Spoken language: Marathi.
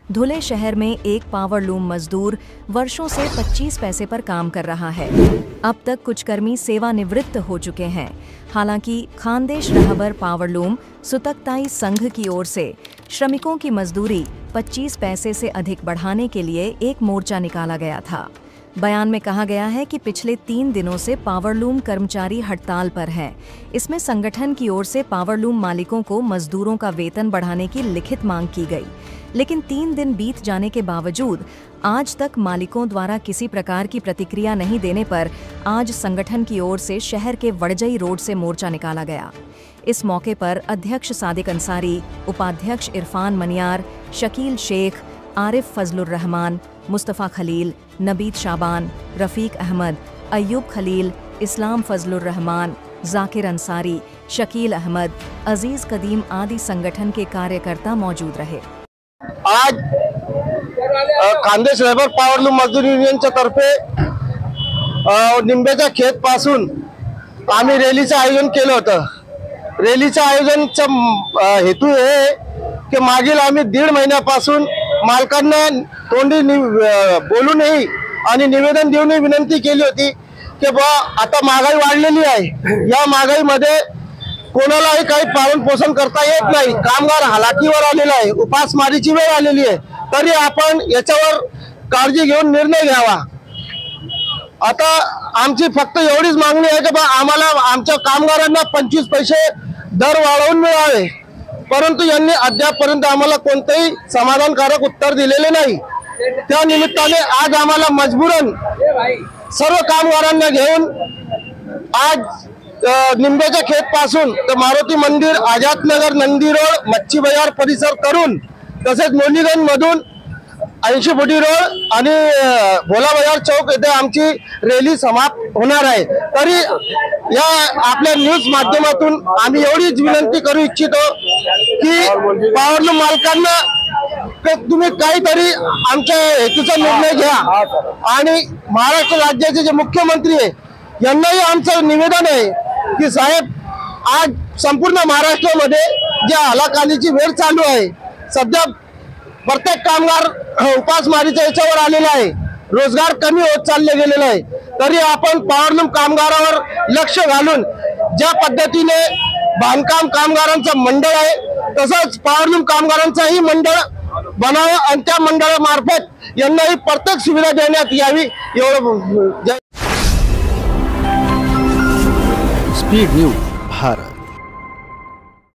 धुले शहर में एक पावर लूम मजदूर वर्षों से 25 पैसे पर काम कर रहा है। अब तक कुछ कर्मी सेवानिवृत्त हो चुके हैं। हालांकि खानदेश रहबर पावर लूम सुतकताई संघ की ओर से श्रमिकों की मजदूरी 25 पैसे से अधिक बढ़ाने के लिए एक मोर्चा निकाला गया था। बयान में कहा गया है कि पिछले 3 दिनों से पावरलूम कर्मचारी हड़ताल पर हैं। इसमें संगठन की ओर से पावरलूम मालिकों को मजदूरों का वेतन बढ़ाने की लिखित मांग की गई, लेकिन 3 दिन बीत जाने के बावजूद आज तक मालिकों द्वारा किसी प्रकार की प्रतिक्रिया नहीं देने पर आज संगठन की ओर से शहर के वड़जई रोड से मोर्चा निकाला गया। इस मौके पर अध्यक्ष सादिक अंसारी, उपाध्यक्ष इरफान मनियार, शकील शेख, आरिफ फजलुर रहमान, मुस्तफ़ा खलील, नबीद शाबान, रफ़ीक अहमद, अय्यूब खलील, इस्लाम फजलुर रहमान, जाकिर अंसारी, शकील अहमद, अजीज कदीम आदि संगठन के कार्यकर्ता मौजूद रहे। आज खानदेश रहबर पावरलूम मजदूर युनियनच्या तर्फे निंबेच्या खेत पासून आम्ही रॅलीचं आयोजन केलं होतं। रॅलीच्या आयोजनाचा हेतू हे की मागील आम्ही 1.5 महिन्यापासून मालकांना तोंडी बोलूनही आणि निवेदन देऊनही विनंती केली होती की बा आता महागाई वाढलेली आहे, या महागाईमध्ये कोणालाही काही पालन पोषण करता येत नाही, कामगार हालाकीवर आलेला आहे, उपासमारीची वेळ आलेली आहे, तरी आपण याच्यावर काळजी घेऊन निर्णय घ्यावा। आता आमची फक्त एवढीच मागणी आहे की बा आम्हाला आमच्या कामगारांना 25 पैसे दर वाढवून मिळावे, परंतु यांनी अद्यापपर्यंत आम्हाला कोणतेही समाधानकारक उत्तर दिलेले नाही। त्या निमित्ताने आज आम्हाला मजबूरन सर्व कामगारांना घेऊन आज निंबेच्या खेत पासून तर मारुती मंदिर, आझादनगर, नंदी रोड, मच्छी बाजार परिसर करून तसेच मोलीगंज मधून 80 फुटी रोड आणि भोला बाजार चौक येथे आमची रॅली समाप्त होणार आहे। तरी या आपल्या न्यूज माध्यमातून आम्ही एवढीच विनंती करू इच्छितो की पावरलूम मालकांना तुम्ही काहीतरी आमच्या हेतूचा निर्णय घ्या आणि महाराष्ट्र राज्याचे जे मुख्यमंत्री आहे यांनाही आमचं निवेदन आहे की साहेब, आज संपूर्ण महाराष्ट्रामध्ये जे हालाखालीची वेळ चालू आहे, सध्या प्रत्येक कामगार उपासमारीच्या याच्यावर आलेला आहे, रोजगार कमी होत चालले गेलेला आहे, तरी आपण पावरलूम कामगारावर लक्ष घालून ज्या पद्धतीने बांधकाम कामगारांचं मंडळ आहे तसंच पावरलूम कामगारांचंही मंडळ बनावं आणि त्या मंडळामार्फत यांनाही प्रत्येक सुविधा देण्यात यावी एवढं। Speed news Bharat.